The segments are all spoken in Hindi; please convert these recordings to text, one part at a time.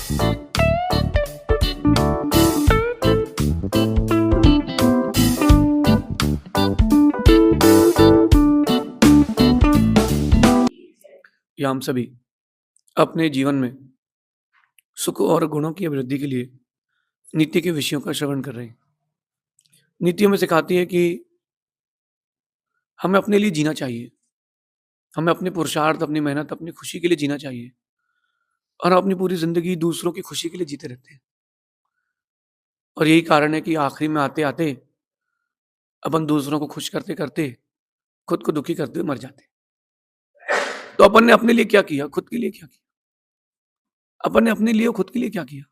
या हम सभी अपने जीवन में सुख और गुणों की अभिवृद्धि के लिए नीति के विषयों का श्रवण कर रहे हैं। नीति हमें सिखाती है कि हमें अपने लिए जीना चाहिए। हमें अपने पुरुषार्थ, अपनी मेहनत, अपनी खुशी के लिए जीना चाहिए और हम अपनी पूरी ज़िंदगी दूसरों की खुशी के लिए जीते रहते हैं। और यही कारण है कि आखिरी में आते-आते अपन दूसरों को खुश करते-करते खुद को दुखी करते हुए मर जाते हैं। तो अपन ने अपने लिए क्या किया? खुद के लिए क्या किया? अपन ने अपने लिए और खुद के लिए क्या किया?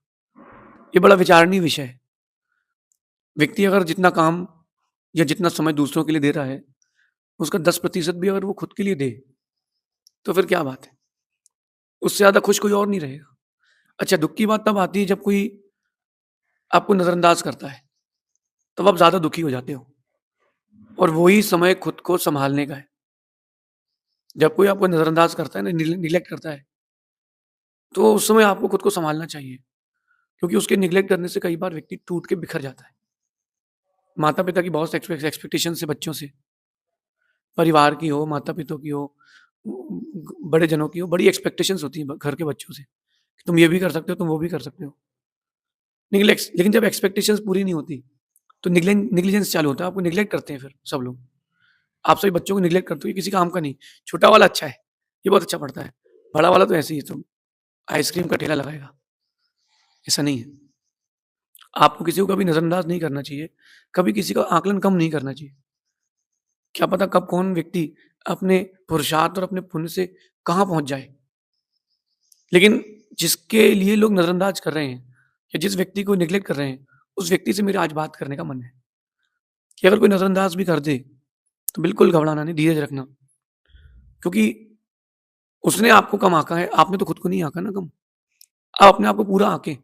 ये बड़ा विचारणीय विषय है। व्यक्ति अगर जितना काम या जितना समय दूसरों के लिए दे रहा है, उसका 10% भी अगर वो खुद के लिए दे, तो फिर क्या बात है? उससे ज़्यादा खुश कोई और नहीं रहेगा। अच्छा, दुःख की बात तब आती है जब कोई आपको नज़रअंदाज करता है, तब आप ज़्यादा दुखी हो जाते हो और वही समय खुद को सँभालने का है। जब कोई आपको नज़रअंदाज करता है ना, निग्लेक्ट करता है, तो उस समय आपको खुद को सँभालना चाहिए, क्योंकि उसके निग्लेक्ट करने से कई बार व्यक्ति टूट के बिखर जाता है। माता-पिता की बहुत एक्सपेक्टेशंस है बच्चों से, परिवार की हो, माता-पिता की हो, बड़े जनों की हो, बड़ी एक्सपेक्टेशंस होती हैं घर के बच्चों से, कि तुम ये भी कर सकते हो, तुम वो भी कर सकते हो। लेकिन जब एक्सपेक्टेशंस पूरी नहीं होती, तो नेग्लिजेंस चालू होता है, आपको नेग्लेक्ट करते हैं फिर सब लोग। आप सभी बच्चों को नेग्लेक्ट करते हो, ये किसी काम का नहीं, छोटा वाला अच्छा है, ये बहुत अच्छा पढ़ता है, बड़ा वाला तो ऐसे ही है, तुम आइसक्रीम का ठेला लगाएगा, ऐसा नहीं है। आपको किसी को कभी नज़रअंदाज नहीं करना चाहिए, कभी किसी का आकलन कम नहीं करना चाहिए। क्या पता कब कौन व्यक्ति अपने पुरुषार्थ और अपने पुण्य से कहाँ पहुँच जाए। लेकिन जिसके लिए लोग नज़रअंदाज कर रहे हैं या जिस व्यक्ति को नेग्लेक्ट कर रहे हैं, उस व्यक्ति से मेरा आज बात करने का मन है कि अगर कोई नज़रअंदाज भी कर दे, तो बिल्कुल घबराना नहीं, धीरज रखना। क्योंकि उसने आपको कम आँका है, आपने तो खुद को नहीं आँका ना कम। आप अपने आप को पूरा आँकें,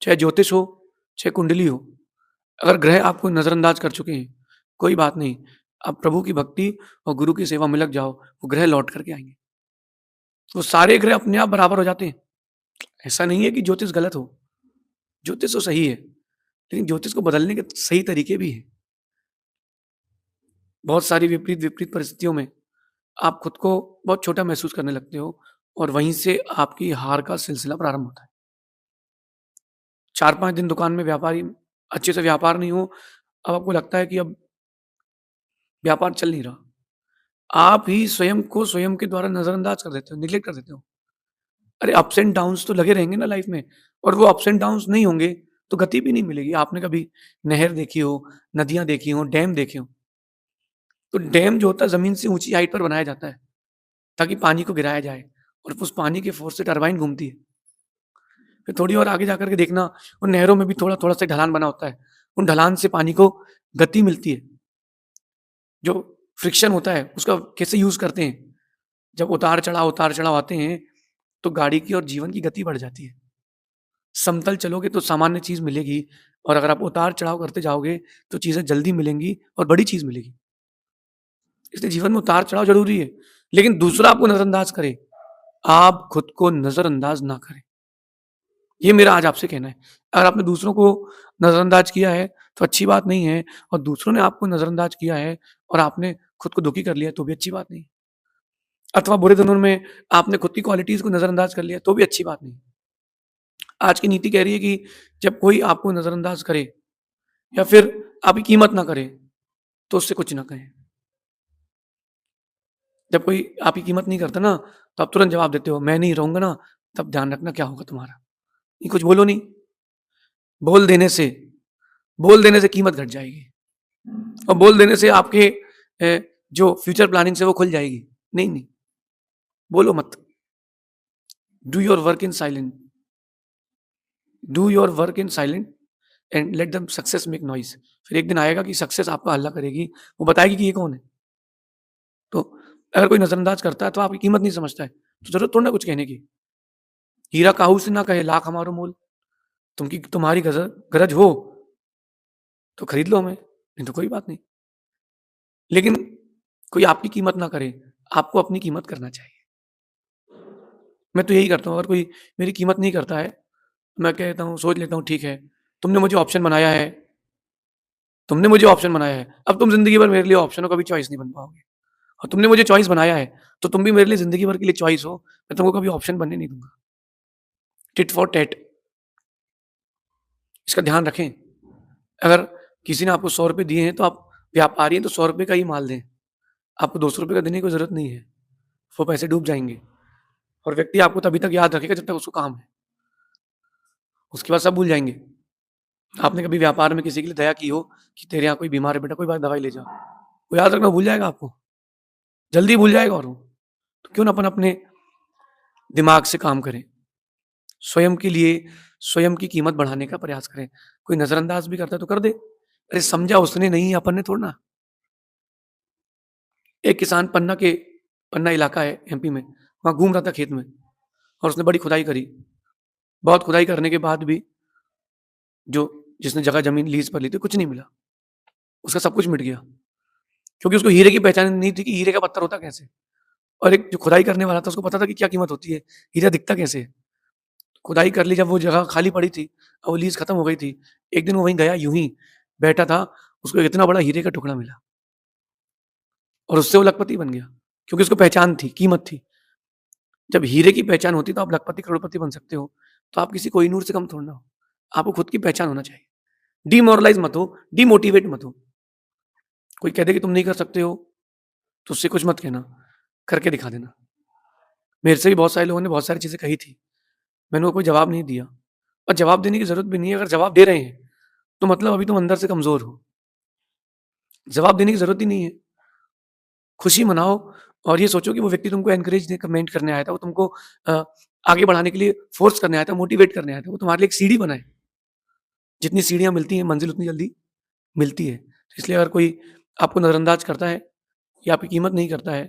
चाहे ज्योतिष हो, चाहे कुंडली हो। अगर ग्रह आपको नज़रअंदाज कर चुके हैं, कोई बात नहीं, आप प्रभु की भक्ति और गुरु की सेवा में लग जाओ, वो ग्रह लौट कर के आएँगे। वो सारे ग्रह अपने आप बराबर हो जाते हैं। ऐसा नहीं है कि ज्योतिष गलत हो, ज्योतिष तो सही है, लेकिन ज्योतिष को बदलने के सही तरीके भी हैं। बहुत सारी विपरीत-विपरीत परिस्थितियों में आप खुद को बहुत छोटा महसूस करने लगते हो और वहीं से आपकी हार का सिलसिला प्रारंभ होता है। 4-5 दिन दुकान में व्यापारी अच्छे से व्यापार नहीं हो, अब आपको लगता है कि अब व्यापार चल नहीं रहा। आप ही स्वयं को स्वयं के द्वारा नज़रअंदाज कर देते हो, नेग्लेक्ट कर देते हो। अरे अप्स एंड डाउन्स तो लगे रहेंगे ना लाइफ में और वो अप्स एंड डाउन्स नहीं होंगे, तो गति भी नहीं मिलेगी। आपने कभी नहर देखी हो, नदियाँ देखी हों, डैम देखे हों, तो डैम जो होता है ज़मीन से ऊँची हाइट पर बनाया जाता है, ताकि पानी को गिराया जाए और उस पानी के फ़ोर्स से टरबाइन घूमती है। फिर थोड़ी और आगे जाकर के देखना, उन नहरों में भी थोड़ा-थोड़ा सा ढलान बना होता है। उन ढलान से पानी को गति मिलती है। जो फ्रिक्शन होता है, उसका कैसे यूज़ करते हैं? जब उतार-चढ़ाव आते हैं, तो गाड़ी की और जीवन की गति बढ़ जाती है। समतल चलोगे तो सामान्य चीज़ मिलेगी और अगर आप उतार-चढ़ाव करते जाओगे, तो चीज़ें जल्दी मिलेंगी और बड़ी चीज़ मिलेगी। इसलिए जीवन में उतार-चढ़ाव ज़रूरी है, लेकिन दूसरा आपको नज़रअंदाज करे, आप खुद को नज़रअंदाज ना करें। ये मेरा आज आपसे कहना है। अगर आपने दूसरों को नज़रअंदाज किया है, तो अच्छी बात नहीं है और दूसरों ने आपको नज़रअंदाज किया है और आपने खुद को दुखी कर लिया, तो भी अच्छी बात नहीं। अथवा बुरे दिनों में आपने खुद की क्वालिटीज़ को नज़रअंदाज कर लिया, तो भी अच्छी बात नहीं। आज की नीति कह रही है कि जब कोई आपको नज़रअंदाज करे या फिर आपकी कीमत ना करे, तो उससे कुछ ना कहें। जब कोई आपकी कीमत नहीं करता ना, तो आप तुरंत जवाब देते हो, मैं नहीं रहूँगा ना, तब ध्यान रखना क्या होगा तुम्हारा। ये कुछ बोलो नहीं, बोल देने से बोल देने से कीमत घट जाएगी और बोल देने से आपके जो फ्यूचर प्लानिंग्स है वो खुल जाएगी। नहीं, नहीं, बोलो मत। Do your work in silent do your work in silent and let the success make noise. फिर एक दिन आएगा कि सक्सेस आपका हल्ला करेगी, वो बताएगी कि ये कौन है। तो अगर कोई नज़रअंदाज करता है तो आपकी कीमत नहीं समझता है, तो ज़रूरत थोड़ी ना कुछ कहने की। हीरा काहू से ना कहे लाख हमारो मोल। तुम्हारी गरज हो तो खरीद लो हमें, नहीं तो कोई बात नहीं। लेकिन कोई आपकी कीमत ना करे, आपको अपनी कीमत करना चाहिए। मैं तो यही करता हूँ, अगर कोई मेरी कीमत नहीं करता है, मैं कहता हूँ, सोच लेता हूँ ठीक है, तुमने मुझे ऑप्शन बनाया है, तुमने मुझे ऑप्शन बनाया है, अब तुम ज़िंदगी भर मेरे लिए ऑप्शन हो, कभी चॉइस नहीं बन पाओगे। और तुमने मुझे चॉइस बनाया है, तो तुम भी मेरे लिए ज़िंदगी भर के लिए चॉइस हो, मैं तुमको कभी ऑप्शन बनने नहीं दूँगा। टिट फॉर टैट, इसका ध्यान रखें। अगर किसी ने आपको ₹100 दिए हैं, तो आप व्यापारी हैं, तो ₹100 का ही माल दें। आपको ₹200 का देने की कोई ज़रूरत नहीं है, वो पैसे डूब जाएँगे। और व्यक्ति आपको तभी तक याद रखेगा जब तक उसको काम है, उसके बाद सब भूल जाएँगे। आपने कभी व्यापार में किसी के लिए दया की हो कि तेरे यहाँ कोई बीमार है बेटा, कोई बात दवाई ले जा, वो याद रखना भूल जाएगा आपको, जल्दी भूल जाएगा। और वो तो क्यों ना अपन अपने दिमाग से काम करें, स्वयं के लिए स्वयं की कीमत बढ़ाने का प्रयास करें। कोई नज़रअंदाज भी करता है तो कर दे, अरे समझा उसने नहीं, अपन ने थोड़ा ना। एक किसान पन्ना इलाका है एमपी में, वहाँ घूम रहा था खेत में, और उसने बड़ी खुदाई करी। बहुत खुदाई करने के बाद भी जो जिसने जगह ज़मीन लीज़ पर ली थी, कुछ नहीं मिला। उसका सब कुछ मिट गया, क्योंकि उसको हीरे की पहचान नहीं थी कि हीरे का पत्थर होता कैसे। और एक जो खुदाई करने वाला था, उसको पता था कि क्या कीमत होती है, हीरा दिखता कैसे है। खुदाई कर ली, जब वो जगह खाली पड़ी थी और वो लीज़ खत्म हो गई थी, एक दिन वो वहीं गया, यूँ ही बैठा था, उसको एक इतना बड़ा हीरे का टुकड़ा मिला और उससे वो लखपति बन गया, क्योंकि उसको पहचान थी, कीमत थी। जब हीरे की पहचान होती है, तो आप लखपति, करोड़पति बन सकते हो, तो आप किसी कोहिनूर से कम थोड़ी ना हो। आपको खुद की पहचान होना चाहिए। डिमोरलाइज़ मत हो, डिमोटिवेट मत हो। कोई कह दे कि तुम नहीं कर सकते हो, तो उससे कुछ मत कहना, करके दिखा देना। मेरे से भी बहुत सारे लोगों ने बहुत सारी चीज़ें कही थी, मैंने उनको कोई जवाब नहीं दिया, और जवाब देने की ज़रूरत भी नहीं है। अगर जवाब दे रहे हैं, तो मतलब अभी तुम अंदर से कमज़ोर हो। जवाब देने की ज़रूरत ही नहीं है। खुशी मनाओ, और ये सोचो कि वो व्यक्ति तुमको एनकरेज कमेंट करने आया था, वो तुमको अ, आगे बढ़ाने के लिए फ़ोर्स करने आया था, मोटिवेट करने आया था, वो तुम्हारे लिए एक सीढ़ी बना है। जितनी सीढ़ियाँ मिलती हैं, मंज़िल उतनी जल्दी मिलती है। तो इसलिए अगर कोई आपको नज़रअंदाज करता है या आपकी कीमत नहीं करता है,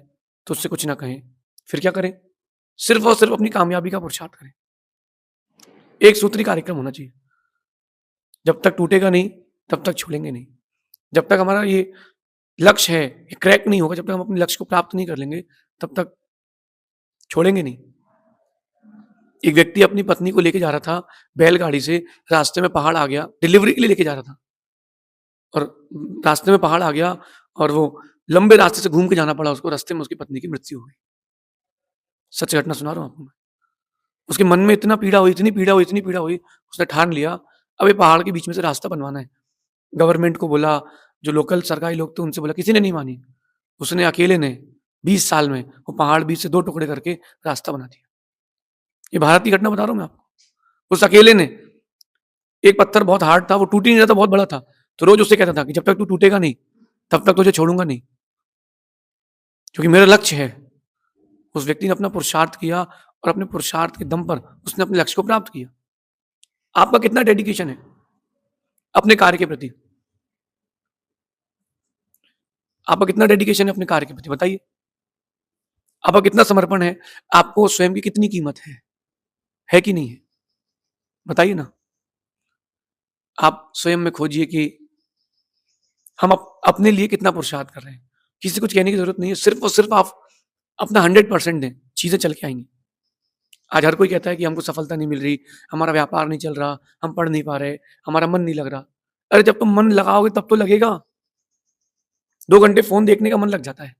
तो उससे कुछ ना कहें। फिर क्या करें? सिर्फ़ और सिर्फ़ अपनी कामयाबी का पुरुषार्थ करें। एक सूत्री कार्यक्रम होना चाहिए। जब तक टूटेगा नहीं, तब तक छोड़ेंगे नहीं। जब तक हमारा ये लक्ष्य है, ये क्रैक नहीं होगा, जब तक हम अपने लक्ष्य को प्राप्त नहीं कर लेंगे, तब तक छोड़ेंगे नहीं। एक व्यक्ति अपनी पत्नी को लेके जा रहा था बैलगाड़ी से, रास्ते में पहाड़ आ गया, डिलीवरी के लिए लेके जा रहा था, और रास्ते में पहाड़ आ गया, और वो लंबे रास्ते से घूम के जाना पड़ा उसको, रास्ते में उसकी पत्नी की मृत्यु हो गई। सच घटना सुना रहा हूँ आपको मैं। उसके मन में इतना पीड़ा हुई, इतनी पीड़ा हुई, इतनी पीड़ा हुई, उसने ठान लिया, अब ये पहाड़ के बीच में से रास्ता बनवाना है। गवर्नमेंट को बोला, जो लोकल सरकारी लोग थे उनसे बोला, किसी ने नहीं मानी। उसने अकेले ने 20 साल में वो पहाड़ बीच से 2 टुकड़े करके रास्ता बना दिया। ये भारत की घटना बता रहा हूँ मैं आपको। उस अकेले ने, एक पत्थर बहुत हार्ड था, वो टूट ही नहीं रहा था, बहुत बड़ा था। तो रोज़ उससे कहता था कि जब तक तू टूटेगा नहीं, तब तक तुझे छोड़ूँगा नहीं, क्योंकि मेरा लक्ष्य है। उस व्यक्ति ने अपना पुरुषार्थ किया, और अपने पुरुषार्थ के दम पर उसने अपने लक्ष्य को प्राप्त किया। आपका कितना डेडिकेशन है अपने कार्य के प्रति? आपका कितना डेडिकेशन है अपने कार्य के प्रति, बताइए? आपका कितना समर्पण है? आपको स्वयं की कितनी कीमत है कि नहीं है? बताइए ना। आप स्वयं में खोजिए कि हम अपने लिए कितना पुरुषार्थ कर रहे हैं। किसी को कुछ कहने की ज़रूरत नहीं है, सिर्फ़ और सिर्फ़ आप अपना 100% दें, चीज़ें चल के आएँगी। आज हर कोई कहता है कि हमको सफलता नहीं मिल रही, हमारा व्यापार नहीं चल रहा, हम पढ़ नहीं पा रहे, हमारा मन नहीं लग रहा। अरे जब तुम मन लगाओगे तब तो लगेगा। 2 घंटे फ़ोन देखने का मन लग जाता है,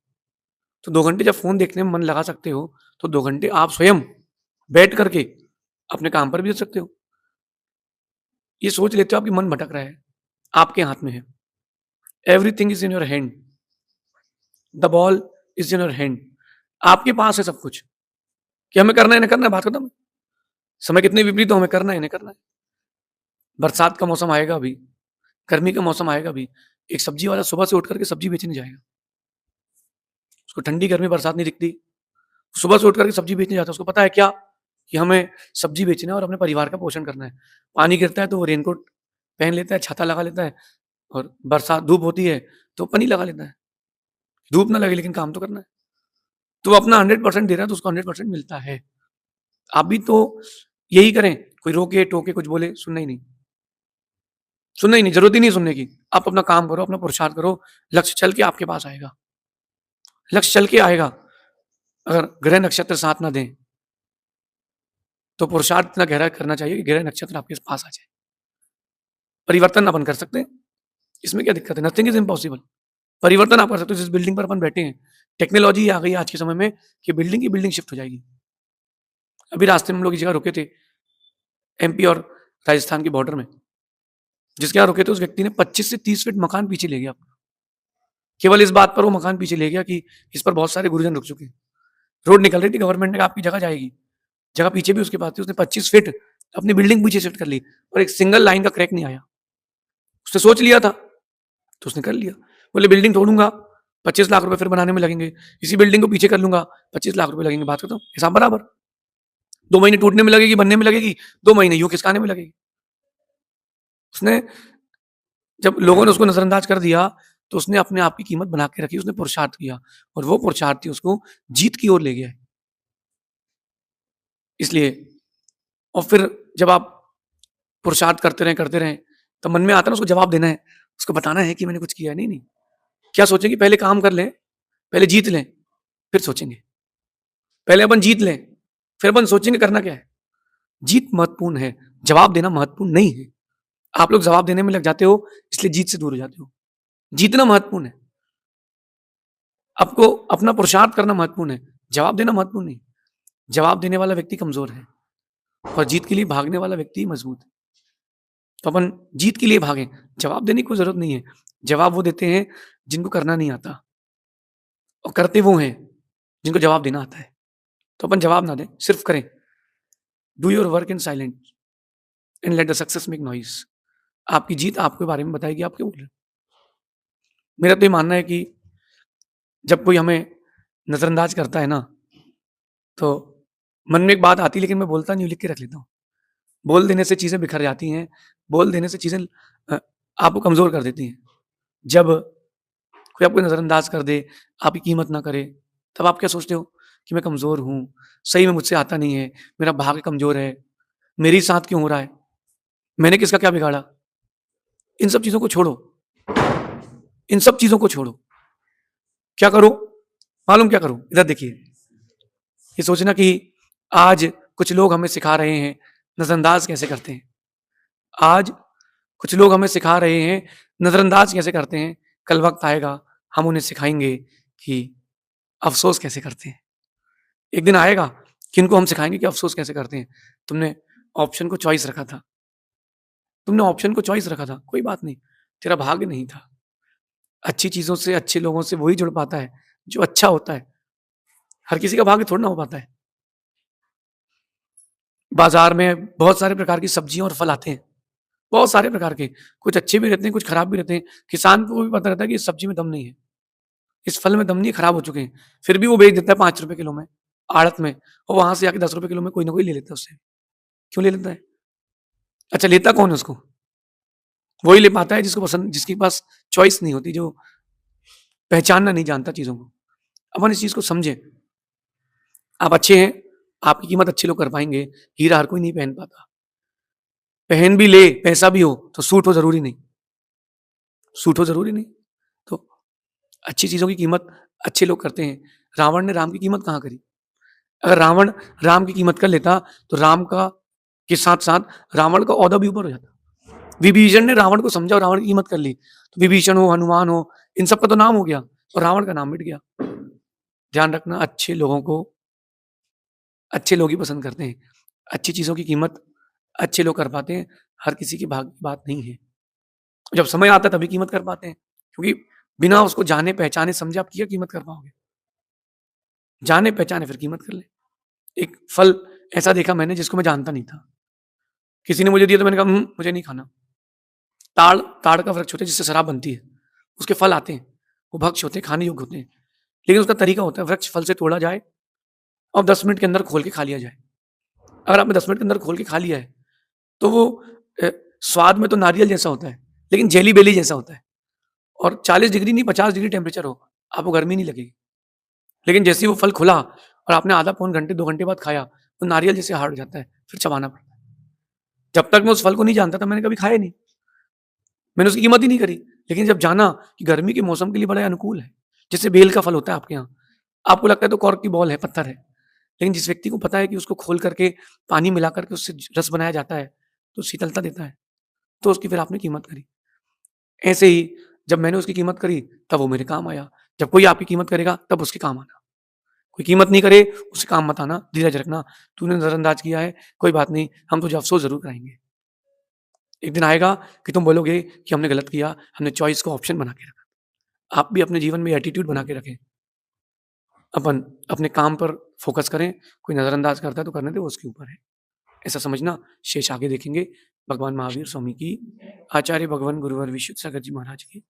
तो 2 घंटे जब फ़ोन देखने में मन लगा सकते हो, तो 2 घंटे आप स्वयं बैठ कर के अपने काम पर भी दे सकते हो। ये सोच लेते हो आपकी मन भटक रहा है, आपके हाथ में है। Everything is in your hand, the ball is in your hand. आपके पास है सब कुछ, कि हमें करना है, इन्हें करना है, बात खत्म। समय कितने विपरीत हो, हमें करना है, इन्हें करना है। बरसात का मौसम आएगा अभी, गर्मी का मौसम आएगा अभी। एक सब्जी वाला सुबह से उठ कर के सब्जी बेचने जाएगा। उसको ठंडी, गर्मी, बरसात नहीं दिखती। सुबह से उठ कर के सब्जी बेचने जाता है। उसको पता है क्या? कि हमें सब्जी बेचना है और अपने परिवार का पोषण करना है। पानी गिरता है तो वो रेनकोट पहन लेता है, छाता लगा लेता है, और बरसात धूप होती है तो पन्नी लगा लेता है। धूप ना लगे लेकिन काम तो करना है। तो वो अपना 100% दे रहा है, तो उसको 100% मिलता है। आप भी तो यही करें। कोई रोके, टोके, कुछ बोले, सुनना ही नहीं। सुनना ही नहीं, ज़रूरत ही नहीं सुनने की। आप अपना काम करो, अपना पुरुषार्थ करो, लक्ष्य चल के आपके पास आएगा। लक्ष्य चल के आएगा, अगर ग्रह नक्षत्र साथ ना दें। तो पुरुषार्थ इतना गहरा करना चाहिए कि ग्रह नक्षत्र आपके पास आ जाए। परिवर्तन अपन कर सकते हैं, इसमें क्या दिक्कत है? Nothing is impossible. परिवर्तन आप कर सकते हो। जिस बिल्डिंग पर अपन बैठे हैं, टेक्नोलॉजी आ गई है आज के समय में कि बिल्डिंग की बिल्डिंग शिफ्ट हो जाएगी। अभी रास्ते में हम लोग एक जगह रुके थे, एमपी और राजस्थान के बॉर्डर में। जिसके यहाँ रुके थे उस व्यक्ति ने 25 से 30 फीट मकान पीछे ले गया। केवल इस बात पर वो मकान पीछे ले गया कि इस पर बहुत सारे गुरुजन रुक चुके हैं। रोड निकल रही थी, गवर्नमेंट ने कहा आपकी जगह जाएगी, जगह पीछे भी उसके पास थी। उसने 25 फीट अपनी बिल्डिंग पीछे शिफ्ट कर ली और एक सिंगल लाइन का क्रैक नहीं आया। उसने सोच लिया था तो उसने कर लिया। बोले बिल्डिंग तोड़ूंगा, 25 लाख रुपए फिर बनाने में लगेंगे, इसी बिल्डिंग को पीछे कर लूंगा, 25 लाख रुपए लगेंगे, बात करता हूँ हिसाब बराबर। 2 महीने टूटने में लगेगी, बनने में लगेगी, 2 महीने यूं खिसकाने में लगेगी। उसने जब लोगों ने उसको नजरअंदाज कर दिया तो उसने अपने आप की कीमत बना के रखी, उसने पुरुषार्थ किया और वो पुरुषार्थी उसको जीत की ओर ले गया है। इसलिए और फिर जब आप पुरुषार्थ करते रहें तो मन में आता है ना उसको जवाब देना है, उसको बताना है कि मैंने कुछ किया है। नहीं, नहीं। क्या सोचेंगे? पहले काम कर लें, पहले जीत लें, फिर सोचेंगे। पहले अपन जीत लें, फिर अपन सोचेंगे करना क्या है। जीत महत्वपूर्ण है, जवाब देना महत्वपूर्ण नहीं है। आप लोग जवाब देने में लग जाते हो, इसलिए जीत से दूर हो जाते हो। जीतना महत्वपूर्ण है, आपको अपना पुरुषार्थ करना महत्वपूर्ण है, जवाब देना महत्वपूर्ण नहीं। जवाब देने वाला व्यक्ति कमजोर है और जीत के लिए भागने वाला व्यक्ति मजबूत है। तो अपन जीत के लिए भागें, जवाब देने की कोई जरूरत नहीं है। जवाब वो देते हैं जिनको करना नहीं आता और करते वो हैं जिनको जवाब देना आता है। तो अपन जवाब ना दें, सिर्फ करें। Do your work in silent and let the success make noise. आपकी जीत आपके बारे में बताएगी आप क्यों बोल रहे हो। मेरा तो ये मानना है कि जब कोई हमें नजरअंदाज करता है ना, तो मन में एक बात आती है लेकिन मैं बोलता नहीं हूं, लिख के रख लेता हूँ। बोल देने से चीजें बिखर जाती हैं, बोल देने से चीजें आपको कमजोर कर देती हैं। जब कोई आपको नजरअंदाज कर दे, आपकी कीमत ना करे, तब आप क्या सोचते हो कि मैं कमजोर हूं, सही में मुझसे आता नहीं है, मेरा भाग्य कमजोर है, मेरी साथ क्यों हो रहा है, मैंने किसका क्या बिगाड़ा। इन सब चीजों को छोड़ो, इन सब चीजों को छोड़ो। क्या करो मालूम? क्या करो? इधर देखिए, ये सोचना कि आज कुछ लोग हमें सिखा रहे हैं नजरअंदाज कैसे करते हैं। आज कुछ लोग हमें सिखा रहे हैं नजरअंदाज कैसे करते हैं। कल वक्त आएगा हम उन्हें सिखाएंगे कि अफसोस कैसे करते हैं। एक दिन आएगा कि इनको हम सिखाएंगे कि अफसोस कैसे करते हैं। तुमने ऑप्शन को चॉइस रखा था, तुमने ऑप्शन को चॉइस रखा था, कोई बात नहीं, तेरा भाग्य नहीं था। अच्छी चीजों से, अच्छे लोगों से वही जुड़ पाता है जो अच्छा होता है। हर किसी का भाग्य थोड़ा ना हो पाता है। बाजार में बहुत सारे प्रकार की सब्जियां और फल आते हैं, बहुत सारे प्रकार के, कुछ अच्छे भी रहते हैं, कुछ खराब भी रहते हैं। किसान को भी पता रहता है कि इस सब्जी में दम नहीं है, इस फल में दम नहीं है, खराब हो चुके हैं, फिर भी वो बेच देता है 5 रुपए किलो में आड़त में, और वहां से आके 10 रुपए किलो में कोई ना कोई ले लेता है उससे। क्यों ले लेता है? अच्छा, लेता कौन है उसको? वही ले पाता है जिसको पसंद, जिसके पास चॉइस नहीं होती, जो पहचानना नहीं जानता चीजों को। अपन इस चीज को समझे। आप अच्छे हैं, आपकी कीमत अच्छे लोग कर पाएंगे। हीरा हर कोई नहीं पहन पाता, पहन भी ले, पैसा भी हो, तो सूट हो जरूरी नहीं, सूट हो जरूरी नहीं। तो अच्छी चीजों की कीमत अच्छे लोग करते हैं। रावण ने राम की कीमत कहाँ करी? अगर रावण राम की कीमत कर लेता तो राम का के साथ साथ रावण का औहदा भी ऊपर हो जाता। विभीषण ने रावण को समझा और रावण की कीमत कर ली, तो विभीषण हो, हनुमान हो, इन सब का तो नाम हो गया और रावण का नाम मिट गया। ध्यान रखना, अच्छे लोगों को अच्छे लोग ही पसंद करते हैं। अच्छी चीजों की कीमत अच्छे लोग कर पाते हैं, हर किसी की भाग्य की बात नहीं है। जब समय आता है तभी कीमत कर पाते हैं, क्योंकि बिना उसको जाने पहचाने समझे आप क्या कीमत कर पाओगे। जाने पहचाने फिर कीमत कर ले। एक फल ऐसा देखा मैंने जिसको मैं जानता नहीं था, किसी ने मुझे दिया तो मैंने कहा मुझे नहीं खाना। ताड़, ताड़ का वृक्ष होता है जिससे शराब बनती है, उसके फल आते हैं, वो भक्ष्य होते हैं, खाने योग्य होते हैं, लेकिन उसका तरीका होता है, वृक्ष फल से तोड़ा जाए और 10 मिनट के अंदर खोल के खा लिया जाए। अगर आपने 10 मिनट के अंदर खोल के खा लिया है तो वो स्वाद में तो नारियल जैसा होता है, लेकिन जेली बेली जैसा होता है, और 40 डिग्री नहीं 50 डिग्री टेम्परेचर हो, आपको गर्मी नहीं लगेगी। लेकिन जैसे ही वो फल खुला और आपने आधा पौन घंटे 2 घंटे बाद खाया, तो नारियल जैसे हार्ड हो जाता है, फिर चबाना पड़ता है। जब तक मैं उस फल को नहीं जानता था मैंने कभी खाया नहीं, मैंने उसकी कीमत ही नहीं करी। लेकिन जब जाना कि गर्मी के मौसम के लिए बड़ा अनुकूल है, जैसे बेल का फल होता है आपके यहाँ, आपको लगता है तो कॉर्क की बॉल है, पत्थर है, लेकिन जिस व्यक्ति को पता है कि उसको खोल करके पानी मिला करके उससे रस बनाया जाता है, तो शीतलता देता है, तो उसकी फिर आपने कीमत करी। ऐसे ही जब मैंने उसकी कीमत करी, तब वो मेरे काम आया। जब कोई आपकी कीमत करेगा, तब उसके काम आना। कोई कीमत नहीं करे, उससे काम मत आना, धीरज रखना। तूने नज़रअंदाज किया है, कोई बात नहीं, हम तुझे अफ़सोस ज़रूर कराएँगे। एक दिन आएगा कि तुम बोलोगे कि हमने गलत किया, हमने चॉइस को ऑप्शन बना के रखा। आप भी अपने जीवन में एटीट्यूड बना के रखें। अपन अपने काम पर फ़ोकस करें, कोई नज़रअंदाज करता है तो करने दें, वो उसके ऊपर है। ऐसा समझना, शेष आगे देखेंगे। भगवान महावीर स्वामी की, आचार्य भगवान गुरुवर विशुद्ध सागर जी महाराज की